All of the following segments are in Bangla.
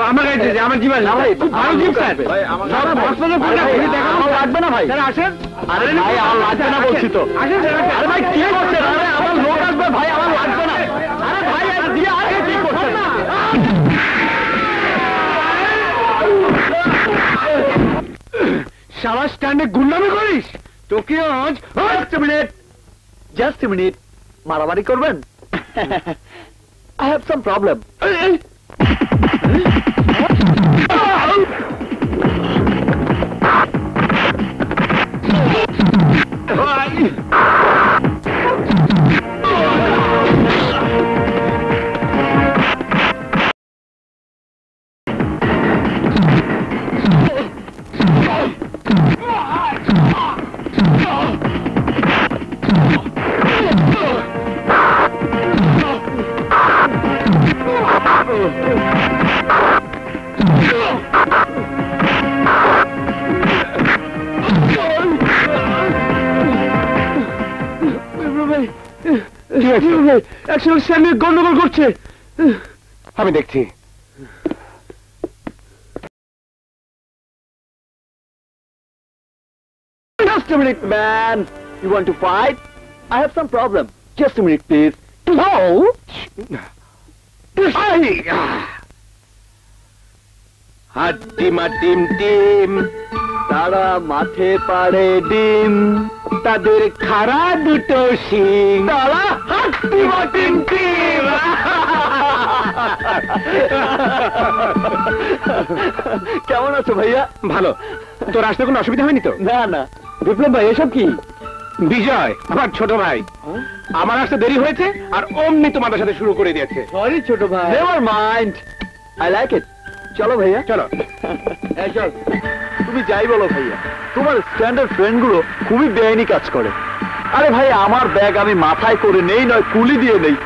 আমার কাছে আমার জীবন না ভাই, ভালো জিপ স্যার লাগবে না ভাই। আসেন। আরে ভাই আমার লাগবে না বলছি তো। আসেন। আরে ভাই কি করছেন? আরে আমার লোক আসবে ভাই, আমার লাগবে না। আরে ভাই আর দিয়ে আগে কি করছেন না? শালা স্ট্যান্ডে গুন্ডামি করিস? তোকে আজ জাস্ট এ মিনিট মারামারি করবেন? I have some problem. গন্ডগোল করছে, আমি দেখছি। Just a minute, man. You want to fight? I have some problem. Just a minute, please. No. হাড্ডিমা টিম টিম, তারা মাঠে পাড়ে ডিম, তাদের খাড়া দুটো শিং, তারা হাড্ডিমা টিম টিম। কেমন আছো ভাইয়া? ভালো। তোর আসতে কোনো অসুবিধা হয়নি তো? না না। বিপ্লব ভাই এসব কি? বিজয় আমার ছোট ভাই, আমার আসতে দেরি হয়েছে আর অমনি তোমাদের সাথে শুরু করে দিয়েছে। সরি ছোট ভাই। নেভার মাইন্ড, আই লাইক ইট। চলো ভাইয়া চলো। চল। তুমি যাই বলো ভাইয়া, তোমার স্ট্যান্ডার্ড ফ্রেন্ড গুলো খুবই বেআইনি কাজ করে। আরে ভাই আমার ব্যাগ আমি মাথায় করে নেই নয় কুলি দিয়ে নেই,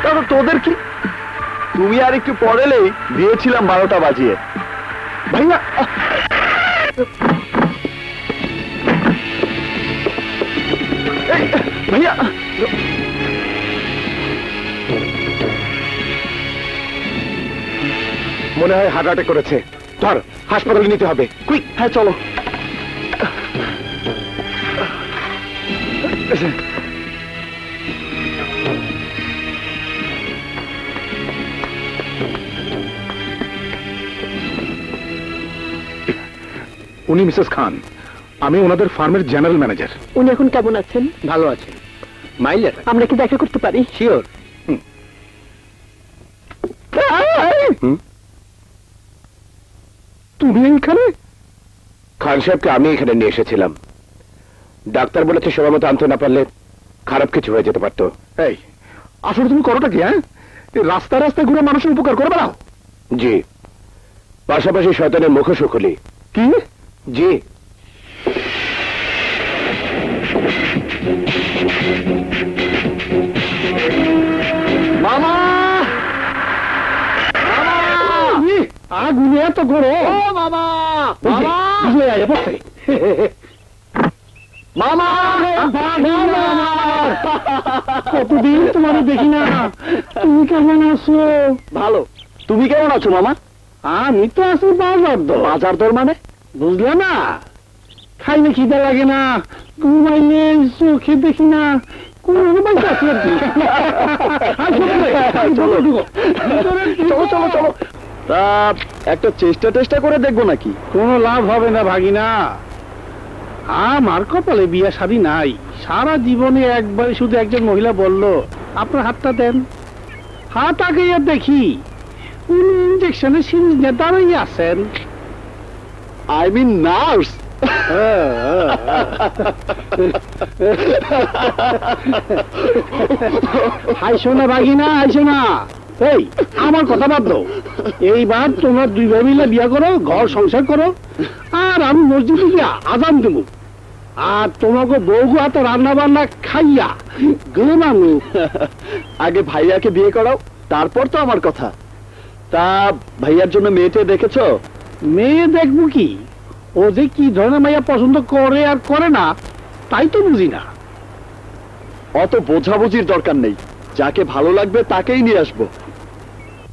তাহলে তোদের কি? তুমি আর একটু পরেলেই দিয়েছিলাম 12টা বাজিয়ে। ভাইয়া ভাইয়া মনে হয় হার্ট অ্যাটাক করেছে, ধর হাসপাতালে নিতে হবে। কুইক। হ্যাঁ চলো। উনি মিসেস খান, আমি ওনাদের ফার্মের জেনারেল ম্যানেজার। উনি এখন কেমন আছেন? ভালো আছেন। মাইল আমরা কি দেখা করতে পারি? শিওর। তুমি এখানে? খান সাহেবকে আমি এখানে নিয়ে এসেছিলাম। ডাক্তার বলেছে সময় মতো আনতে না পারলে খারাপ কিছু হয়ে যেতে পারতো। এই আসলে তুমি করোটা কি? হ্যাঁ, রাস্তায় রাস্তায় ঘুরে মানুষের উপকার করে বেড়াও। জি, পাশাপাশি শয়তানের মুখোশও খুলি। কি? জি। মামা আগুনে এত গরম। মামা মামা কতদিন তোমার দেখি না। তুমি কেমন আছো? ভালো। তুমি কেমন আছো মামা? আমি তো আছি বাজার দর। বাজার দর মানে? বুঝলে না? খাইলে খিদে লাগে না, ঘুমাইলে চোখে দেখি না, একটা চেষ্টা করে দেখবো নাকি? কোনো লাভ হবে না ভাগিনা, আমার কপালে বিয়া শাদী নাই। সারা জীবনে একবার শুধু একজন মহিলা বলল আপনার হাতটা দেন, হাত আগে দেখি উনি ইঞ্জেকশনের সিরিজ নিয়ে দাঁড়িয়ে আছেন। I mean nurse. হাইসো না ভাগিনা, হাইসো না। এই আমার কথা বাদ দাও, এইবার তোমরা দুই ভাই মিলে বিয়া করো, ঘর সংসার করো, আর আমি মসজিদে গিয়া আজান দেবো, আর তোমাকে বউগু হাতে রান্না বান্না খাইয়া ঘুমানো। আগে ভাইয়াকে বিয়ে করাও, তারপর তো আমার কথা। তা ভাইয়ার জন্য মেয়েটা দেখেছো? মেয়ে দেখবো কি, ও যে কি ধরনের মাইয়া পছন্দ করে আর করে না তাই তো বুঝি না। অত বোঝাবুঝির দরকার নেই, যাকে ভালো লাগবে তাকেই নিয়ে আসবো।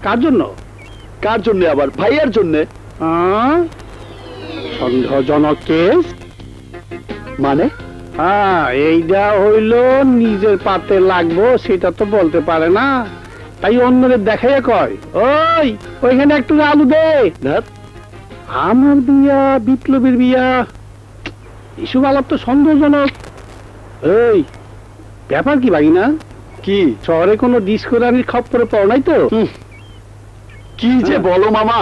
কার জন্য? কার জন্য আবার? ভাইয়ার জন্য। সন্দেহজনক কেস। মানে? এইটা হইল নিজের পাতে লাগবো সেটা তো বলতে পারে না, তাই অন্যদের দেখাইয়া কয় ওইখানে একটু আলু দে। আমার বিয়া, বিপ্লবীর বিয়া, এসব আলাপ তো সন্দেহজনক। এই ব্যাপার কি ভাগিনা? কি? শহরে কোনো ডিস্কো রানির খপ্পরে পড়ো নাই তো? কি যে বলো মামা,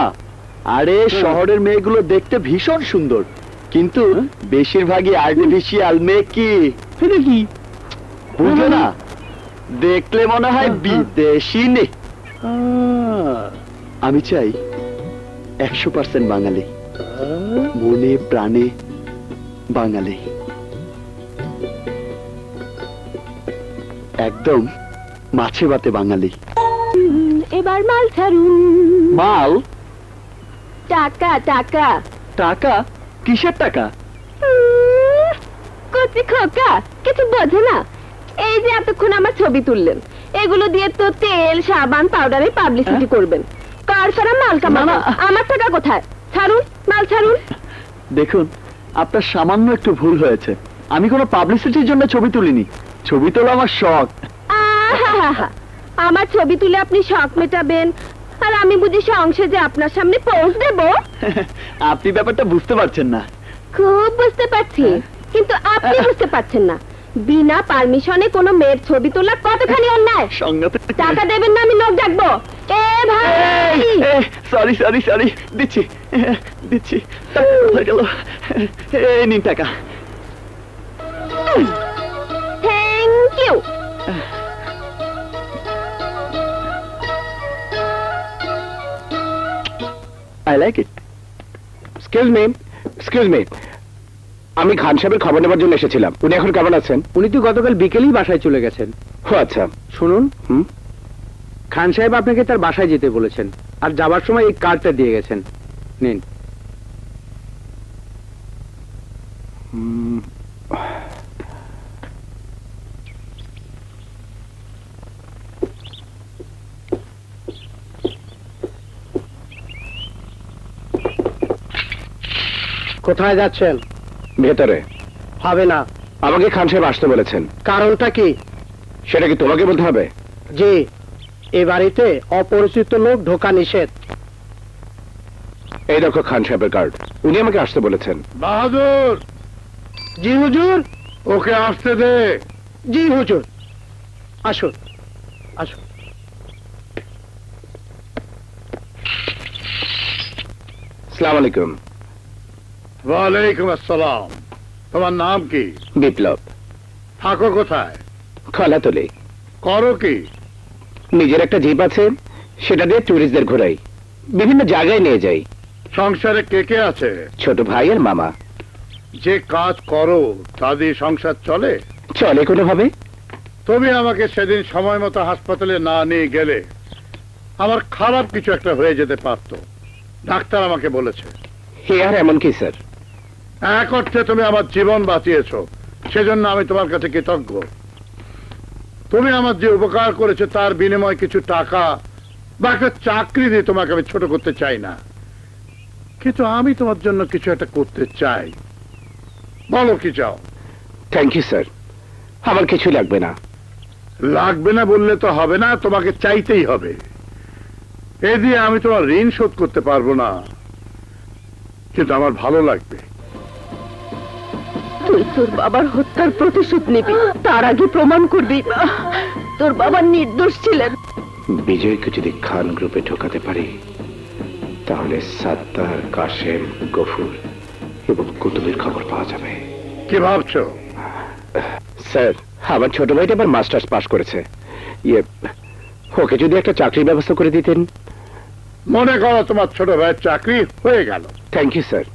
আরে শহরের মেয়েগুলো দেখতে ভীষণ সুন্দর, কিন্তু বেশিরভাগই আর্টিফিশিয়াল মেয়ে। কি সেটা কি বুঝো না? দেখলে মনে হয় বিদেশি নে। আমি চাই 100% বাঙালি, মনে প্রাণে বাঙালি, একদম মাছে ভাতে বাঙালি। এবার মাল ছাড়ুন। মাল? টাকা টাকা। টাকা? কিসের টাকা? কচি খোকা, কিছু বোঝে না? এই যে এতক্ষণ আমার ছবি তুললেন, এগুলো দিয়ে তো তেল, সাবান, পাউডারে পাবলিসিটি করবেন। কার সারা মাল কামানো। আমার টাকা কোথায়? ছাড়ুন, মাল ছাড়ুন। দেখুন, আপনার সামান্য একটু ভুল হয়েছে। আমি কোনো পাবলিসিটির জন্য ছবি তুলিনি, ছবি তোলা আমার শখ। আহা, আমার ছবি তুলে আপনি শখ মেটাবেন, আর আমি বুঝি সংসে যে আপনার সামনে পোজ দেব? আপনি ব্যাপারটা বুঝতে পারছেন না। খুব বুঝতে পারছি, কিন্তু আপনি বুঝতে পারছেন না। বিনা পারমিশনে কোনো মেয়ের ছবি তোলা কতখানি অন্যায়। সঙ্গতে টাকা দেবেন না, আমি লোক ডাকবো। এ ভাই, সরি সরি সরি, দিচ্ছি দিচ্ছি। টাকা কোথায় গেল? এই নিন টাকা। Thank you. I like it. Excuse me, আমি খান সাহেবের খবর নেবার জন্য এসেছিলাম। উনি এখন কেমন আছেন? উনি তো গতকাল বিকেলেই বাসায় চলে গেছেন। ও আচ্ছা। শুনুন, খান সাহেব আপনাকে তার বাসায় যেতে বলেছেন, আর যাবার সময় এই কার্ডটা দিয়ে গেছেন। নিন। কোথায় যাচ্ছেন? ভেতরে। হবে না, আমাকে খান সাহেব আসতে বলেছেন। কারণটা কি? সেটা কি তোমাকে বলতে হবে? জি, এ বাড়িতে অপরিচিত লোক ঢোকা নিষেধ। এই দেখো খান সাহেবের কার্ড, উনি আমাকে আসতে বলেছেন। বাহাদুর, জি হুজুর। ওকে আসতে দে। জি হুজুর। আসুন আসুন। আসসালামু আলাইকুম। ওয়ালাইকুম আসসালাম। তোমার নাম কি? বিপ্লব। থাকো কোথায়? কলাতলি। করো কি? নিজের একটা জিপ আছে, সেটা দিয়ে টুরিস্টদের ঘোরাই, বিভিন্ন জায়গায় নিয়ে যাই। সংসারে কে কে আছে? ছোট ভাই আর মামা। যে কাজ করো তা দিয়ে সংসার চলে? চলে কোনোভাবে। তুমি আমাকে সেদিন সময় মতো হাসপাতালে না নিয়ে গেলে আমার খারাপ কিছু একটা হয়ে যেতে পারতো, ডাক্তার আমাকে বলেছে। হে আর এমন কি স্যার? এক অর্থে তুমি আমার জীবন বাঁচিয়েছো, সেজন্য আমি তোমার কাছে কৃতজ্ঞ। তুমি আমার যে উপকার করেছো তার বিনিময়ে কিছু টাকা বা একটা চাকরি দিয়ে তোমাকে আমি ছোট করতে চাই না, কিন্তু আমি তোমার জন্য কিছু একটা করতে চাই। বলো কি চাও? থ্যাংক ইউ স্যার, আমার কিছু লাগবে না। লাগবে না বললে তো হবে না, তোমাকে চাইতেই হবে। এ দিয়ে আমি তোমার ঋণ শোধ করতে পারবো না, কিন্তু আমার ভালো লাগবে। তুই তোর বাবার হত্যার প্রতিশোধ নিবি, তার আগে প্রমাণ করবি তোর বাবা নির্দোষ ছিলেন। বিজয়কে যদি খান গ্রুপে ঢোকাতে পারি, তাহলে সাত্তার, কাশেম, গফুর এবং কুতুবের খবর পাওয়া যাবে। কি ভাবছো? স্যার, আমার ছোট ভাইটা আবার মাস্টার্স পাস করেছে। ওকে যদি একটা চাকরির ব্যবস্থা করে দিতেন। মনে করো তোমার ছোট ভাইয়ের চাকরি হয়ে গেল। Thank you sir.